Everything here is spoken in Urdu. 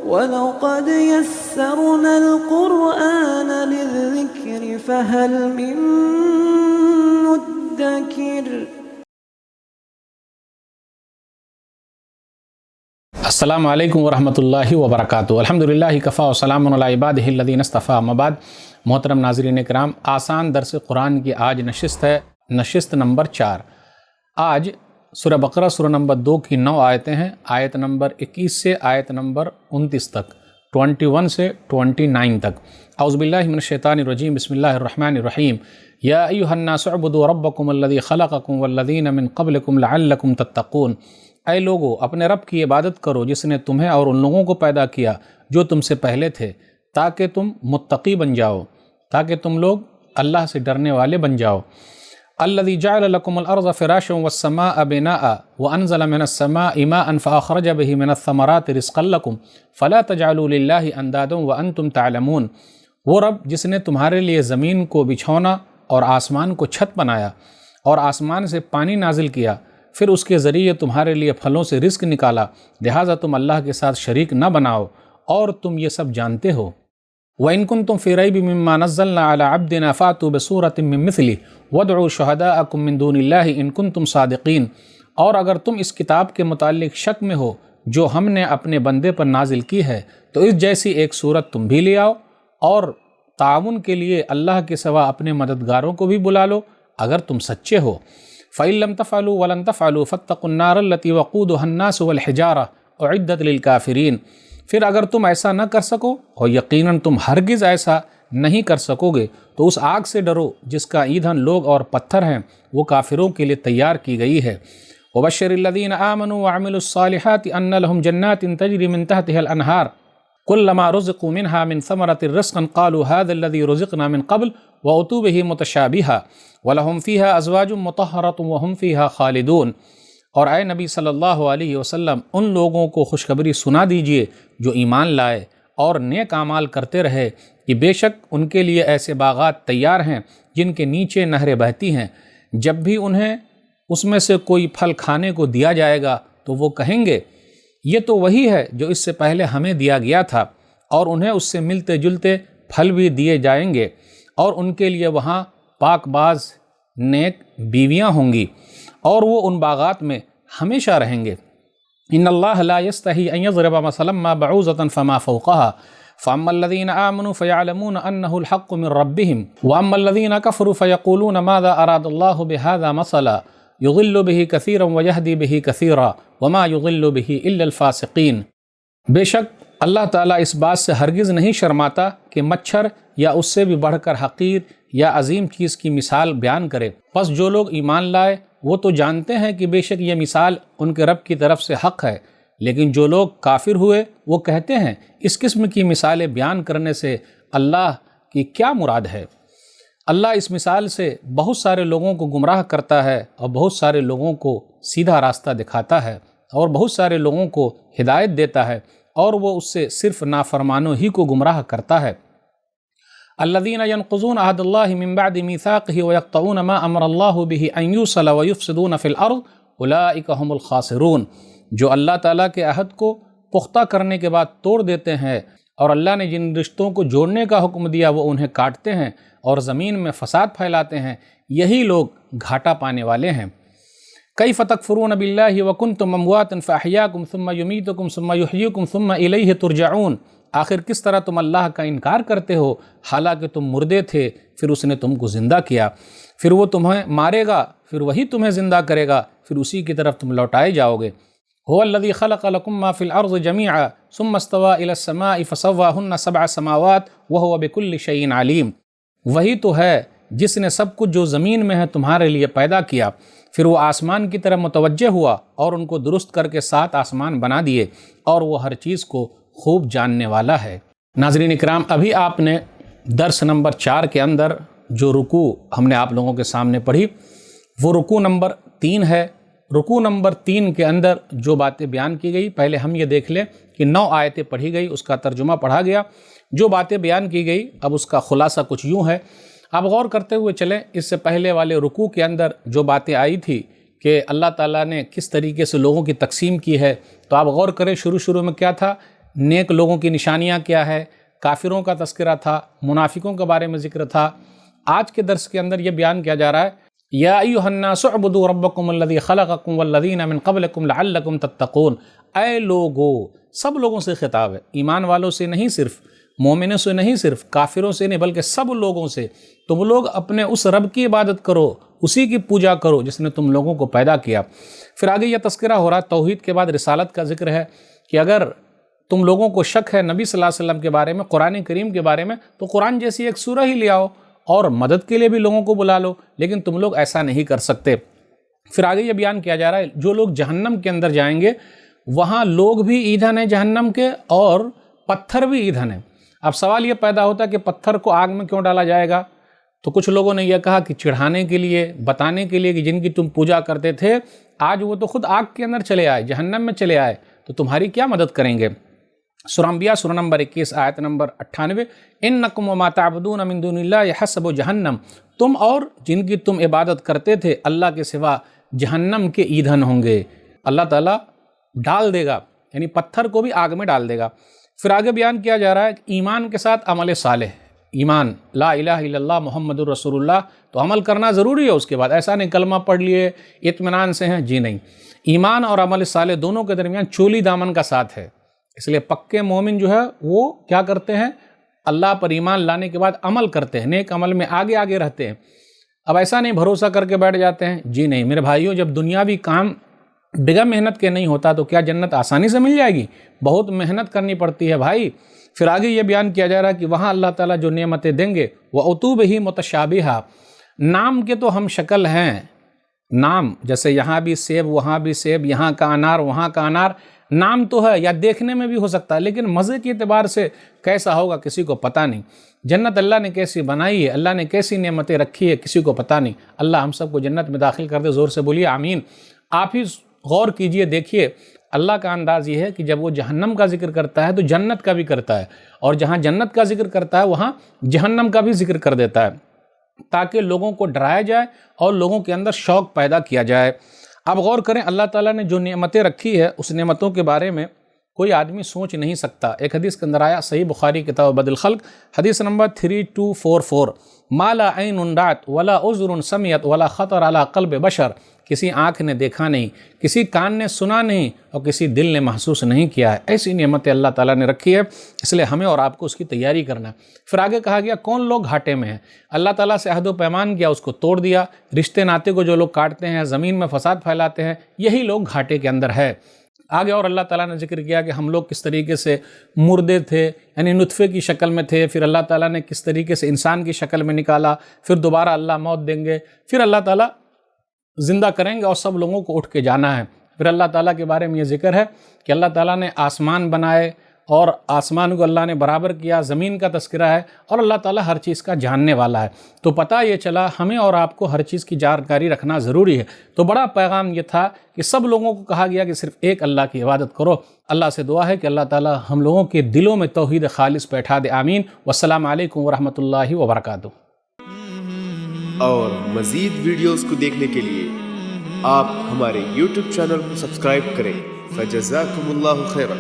وَلَقَدْ يَسَّرْنَا الْقُرْآنَ لِلذِّكْرِ فَهَلْ مِن مُّدَّكِرٍ۔ السلام علیکم ورحمۃ اللہ وبرکاتہ۔ الحمدللہ کفا وسلام علی عبادہ الذین اصطفیٰ، اما بعد۔ محترم ناظرین کرام، آسان درس قرآن کی آج نشست ہے، نشست نمبر 4۔ آج سورہ بقرہ سورہ نمبر 2 کی 9 آیتیں ہیں، آیت نمبر 21 سے آیت نمبر 29 تک، 21 سے 29 تک۔ اعوذ باللہ من الشیطان الرجیم، بسم اللہ الرحمن الرحیم۔ یا ایھا الناس اعبدوا ربکم الذی خلقکم والذین من قبلکم لعلکم تتقون۔ اے لوگو، اپنے رب کی عبادت کرو جس نے تمہیں اور ان لوگوں کو پیدا کیا جو تم سے پہلے تھے، تاکہ تم متقی بن جاؤ، تاکہ تم لوگ اللہ سے ڈرنے والے بن جاؤ۔ الذی جعل لکم الارض فراشا والسماء بناء وانزل من السماء ماء فاخرج به من الثمرات رزقا لکم فلا تجعلوا للہ اندادا وانتم تعلمون۔ وہ رب جس نے تمہارے لیے زمین کو بچھونا اور آسمان کو چھت بنایا اور آسمان سے پانی نازل کیا، پھر اس کے ذریعے تمہارے لیے پھلوں سے رزق نکالا، لہٰذا تم اللہ کے ساتھ شریک نہ بناؤ، اور تم یہ سب جانتے ہو۔ وَإِن كُنتُم فِي رَيْبٍ مِّمَّا نَزَّلْنَا عَلَىٰ عَبْدِنَا فَأْتُوا بِسُورَةٍ مِّن مِّثْلِهِ وَادْعُوا شُهَدَاءَكُم مِّن دُونِ اللَّهِ إِن كُنتُم صَادِقِينَ۔ اور اگر تم اس کتاب کے متعلق شک میں ہو جو ہم نے اپنے بندے پر نازل کی ہے، تو اس جیسی ایک صورت تم بھی لے آؤ، اور تعاون کے لیے اللہ کے سوا اپنے مددگاروں کو بھی بلا لو اگر تم سچے ہو۔ فَإِن لَّمْ تَفْعَلُوا وَلَن تَفْعَلُوا فَاتَّقُوا النَّارَ الَّتِي وَقُودُهَا النَّاسُ وَالْحِجَارَةُ أُعِدَّتْ لِلْكَافِرِينَ۔ پھر اگر تم ایسا نہ کر سکو، اور یقیناً تم ہرگز ایسا نہیں کر سکو گے، تو اس آگ سے ڈرو جس کا ایندھن لوگ اور پتھر ہیں، وہ کافروں کے لیے تیار کی گئی ہے۔ وَبَشِّرِ الَّذِينَ آمَنُوا وَعَمِلُوا الصَّالِحَاتِ أَنَّ لَهُمْ جَنَّاتٍ تَجْرِي مِن تَحْتِهَا الْأَنْهَارُ كُلَّمَا رُزِقُوا مِنْهَا مِن ثَمَرَةٍ رِزْقًا قَالُوا هَذَا الَّذِي رُزِقْنَا مِن قَبْلُ وَأُتُوا بِهِ مُتَشَابِهًا وَلَهُمْ فِيهَا أَزْوَاجٌ مُطَهَّرَةٌ وَهُمْ فِيهَا خَالِدُونَ۔ اور اے نبی صلی اللہ علیہ وسلم، ان لوگوں کو خوشخبری سنا دیجئے جو ایمان لائے اور نیک اعمال کرتے رہے کہ بے شک ان کے لیے ایسے باغات تیار ہیں جن کے نیچے نہریں بہتی ہیں، جب بھی انہیں اس میں سے کوئی پھل کھانے کو دیا جائے گا تو وہ کہیں گے یہ تو وہی ہے جو اس سے پہلے ہمیں دیا گیا تھا، اور انہیں اس سے ملتے جلتے پھل بھی دیے جائیں گے، اور ان کے لیے وہاں پاک باز نیک بیویاں ہوں گی، اور وہ ان باغات میں ہمیشہ رہیں گے۔ ان اللہ لا یستحی ان یضرب مثلا ما بعوضۃ فما فوقها فاما الذین آمنوا فیعلمون انہ الحق من ربهم واما الذین کفروا فیقولون ماذا اراد اللہ بهذا مثلا یضل به کثیرا ویہدی به کثیرا وما یضل به الا الفاسقین۔ بے شک اللہ تعالیٰ اس بات سے ہرگز نہیں شرماتا کہ مچھر یا اس سے بھی بڑھ کر حقیر یا عظیم چیز کی مثال بیان کرے، پس جو لوگ ایمان لائے وہ تو جانتے ہیں کہ بے شک یہ مثال ان کے رب کی طرف سے حق ہے، لیکن جو لوگ کافر ہوئے وہ کہتے ہیں اس قسم کی مثالیں بیان کرنے سے اللہ کی کیا مراد ہے۔ اللہ اس مثال سے بہت سارے لوگوں کو گمراہ کرتا ہے اور بہت سارے لوگوں کو سیدھا راستہ دکھاتا ہے، اور بہت سارے لوگوں کو ہدایت دیتا ہے، اور وہ اس سے صرف نافرمانوں ہی کو گمراہ کرتا ہے۔ الذین ینقضون عہد اللہ من بعد میثاقہ ویقطعون ما امر اللہ بہ ان یوصل ویفسدون فی الارض اولئک هم الخاسرون۔ جو اللہ تعالیٰ کے عہد کو پختہ کرنے کے بعد توڑ دیتے ہیں، اور اللہ نے جن رشتوں کو جوڑنے کا حکم دیا وہ انہیں کاٹتے ہیں اور زمین میں فساد پھیلاتے ہیں، یہی لوگ گھاٹا پانے والے ہیں۔ کیف تکفرون باللہ وکنتم امواتا فاحیاکم ثم یمیتکم ثم یحییکم ثم الیہ ترجعون۔ آخر کس طرح تم اللہ کا انکار کرتے ہو حالانکہ تم مردے تھے، پھر اس نے تم کو زندہ کیا، پھر وہ تمہیں مارے گا، پھر وہی تمہیں زندہ کرے گا، پھر اسی کی طرف تم لوٹائے جاؤ گے۔ هو الذی خلق لکم ما فی الارض جمیعا ثم استوى الی السماء فسواہن 7 سماوات وہو بکل شیء علیم۔ وہی تو ہے جس نے سب کچھ جو زمین میں ہے تمہارے لیے پیدا کیا، پھر وہ آسمان کی طرف متوجہ ہوا اور ان کو درست کر کے 7 آسمان بنا دیے، اور وہ ہر چیز کو خوب جاننے والا ہے۔ ناظرین اکرام، ابھی آپ نے درس نمبر 4 کے اندر جو رکوع ہم نے آپ لوگوں کے سامنے پڑھی وہ رکوع نمبر 3 ہے۔ رکوع نمبر 3 کے اندر جو باتیں بیان کی گئی، پہلے ہم یہ دیکھ لیں کہ 9 آیتیں پڑھی گئی، اس کا ترجمہ پڑھا گیا، جو باتیں بیان کی گئی اب اس کا خلاصہ کچھ یوں ہے۔ آپ غور کرتے ہوئے چلیں، اس سے پہلے والے رکوع کے اندر جو باتیں آئی تھی کہ اللہ تعالیٰ نے کس طریقے سے لوگوں کی تقسیم کی ہے، تو آپ غور کریں شروع میں کیا تھا نیک لوگوں کی نشانیاں کیا ہے، کافروں کا تذکرہ تھا، منافقوں کے بارے میں ذکر تھا۔ آج کے درس کے اندر یہ بیان کیا جا رہا ہے، یا ایھا الناس اعبدوا ربکم الذی خلقکم والذین من قبلکم لعلکم تتقون۔ اے لوگو، سب لوگوں سے خطاب ہے، ایمان والوں سے نہیں، صرف مومنوں سے نہیں، صرف کافروں سے نہیں، بلکہ سب لوگوں سے۔ تم لوگ اپنے اس رب کی عبادت کرو، اسی کی پوجا کرو جس نے تم لوگوں کو پیدا کیا۔ پھر آگے یہ تذکرہ ہو رہا، توحید کے بعد رسالت کا ذکر ہے کہ اگر تم لوگوں کو شک ہے نبی صلی اللہ علیہ وسلم کے بارے میں، قرآن کریم کے بارے میں، تو قرآن جیسی ایک سورہ ہی لے آؤ اور مدد کے لیے بھی لوگوں کو بلا لو، لیکن تم لوگ ایسا نہیں کر سکتے۔ پھر آگے یہ بیان کیا جا رہا ہے، جو لوگ جہنم کے اندر جائیں گے وہاں لوگ بھی ایندھن ہیں جہنم کے اور پتھر بھی ایندھن ہیں۔ اب سوال یہ پیدا ہوتا ہے کہ پتھر کو آگ میں کیوں ڈالا جائے گا؟ تو کچھ لوگوں نے یہ کہا کہ چڑھانے کے لیے، بتانے کے لیے کہ جن کی تم پوجا کرتے تھے آج وہ تو خود آگ کے اندر چلے آئے، جہنم میں چلے آئے، تو تمہاری کیا مدد کریں گے؟ سورہ انبیاء سورہ نمبر 21 آیت نمبر 98، انکم وما تعبدون من دون اللہ حسب جہنم، تم اور جن کی تم عبادت کرتے تھے اللہ کے سوا جہنم کے ایندھن ہوں گے۔ اللہ تعالیٰ ڈال دے گا، یعنی پتھر کو بھی آگ میں ڈال دے گا۔ پھر آگے بیان کیا جا رہا ہے کہ ایمان کے ساتھ عمل صالح، ایمان لا الہ الا اللہ محمد الرسول اللہ، تو عمل کرنا ضروری ہے۔ اس کے بعد ایسا نہیں کلمہ پڑھ لیے اطمینان سے ہیں، جی نہیں، ایمان اور عمل صالح دونوں کے درمیان چولی دامن کا ساتھ ہے۔ اس لیے پکے مومن جو ہے وہ کیا کرتے ہیں؟ اللہ پر ایمان لانے کے بعد عمل کرتے ہیں، نیک عمل میں آگے آگے رہتے ہیں۔ اب ایسا نہیں بھروسہ کر کے بیٹھ جاتے ہیں، جی نہیں میرے بھائیوں، جب دنیاوی کام بغیر محنت کے نہیں ہوتا تو کیا جنت آسانی سے مل جائے گی؟ بہت محنت کرنی پڑتی ہے بھائی۔ پھر آگے یہ بیان کیا جا رہا ہے کہ وہاں اللہ تعالیٰ جو نعمتیں دیں گے وَأُتُوا بِهِ مُتَشَابِهًا، نام کے تو ہم شکل ہیں، نام جیسے یہاں بھی سیب وہاں بھی سیب، یہاں کا انار وہاں کا انار، نام تو ہے یا دیکھنے میں بھی ہو سکتا ہے، لیکن مزے کے اعتبار سے کیسا ہوگا کسی کو پتہ نہیں۔ جنت اللہ نے کیسی بنائی ہے، اللہ نے کیسی نعمتیں رکھی ہے، کسی کو پتہ نہیں۔ اللہ ہم سب کو جنت میں داخل کر دے، زور سے بولیے آمین۔ آپ ہی غور کیجئے، دیکھیے اللہ کا انداز یہ ہے کہ جب وہ جہنم کا ذکر کرتا ہے تو جنت کا بھی کرتا ہے، اور جہاں جنت کا ذکر کرتا ہے وہاں جہنم کا بھی ذکر کر دیتا ہے، تاکہ لوگوں کو ڈرایا جائے اور لوگوں کے اندر شوق پیدا کیا جائے۔ اب غور کریں، اللہ تعالیٰ نے جو نعمتیں رکھی ہے اس نعمتوں کے بارے میں کوئی آدمی سوچ نہیں سکتا۔ ایک حدیث کے اندر آیا، صحیح بخاری کتاب بدل الخلق، حدیث نمبر 3244، ما لا عین رأت ولا اذن سمعت ولا خطر علی قلب بشر، کسی آنکھ نے دیکھا نہیں، کسی کان نے سنا نہیں، اور کسی دل نے محسوس نہیں کیا ہے۔ ایسی نعمتیں اللہ تعالیٰ نے رکھی ہے، اس لیے ہمیں اور آپ کو اس کی تیاری کرنا ہے۔ پھر آگے کہا گیا کون لوگ گھاٹے میں ہیں؟ اللہ تعالیٰ سے عہد و پیمان کیا، اس کو توڑ دیا۔ رشتے ناطے کو جو لوگ کاٹتے ہیں، زمین میں فساد پھیلاتے ہیں، یہی لوگ گھاٹے کے اندر ہے۔ آگے اور اللہ تعالیٰ نے ذکر کیا کہ ہم لوگ کس طریقے سے مردے تھے، یعنی نطفے کی شکل میں تھے، پھر اللہ تعالیٰ نے کس طریقے سے انسان کی شکل میں نکالا، پھر دوبارہ اللہ موت دیں گے، پھر اللہ تعالیٰ زندہ کریں گے اور سب لوگوں کو اٹھ کے جانا ہے۔ پھر اللہ تعالیٰ کے بارے میں یہ ذکر ہے کہ اللہ تعالیٰ نے آسمان بنائے اور آسمان کو اللہ نے برابر کیا، زمین کا تذکرہ ہے، اور اللہ تعالیٰ ہر چیز کا جاننے والا ہے۔ تو پتہ یہ چلا ہمیں اور آپ کو ہر چیز کی جانکاری رکھنا ضروری ہے۔ تو بڑا پیغام یہ تھا کہ سب لوگوں کو کہا گیا کہ صرف ایک اللہ کی عبادت کرو۔ اللہ سے دعا ہے کہ اللہ تعالیٰ ہم لوگوں کے دلوں میں توحید خالص بیٹھا دے، آمین۔ والسلام علیکم ورحمۃ اللہ وبرکاتہ۔ اور مزید ویڈیوز کو دیکھنے کے لیے آپ ہمارے YouTube چینل کو سبسکرائب کریں۔ فجزاکم اللہ خیرا۔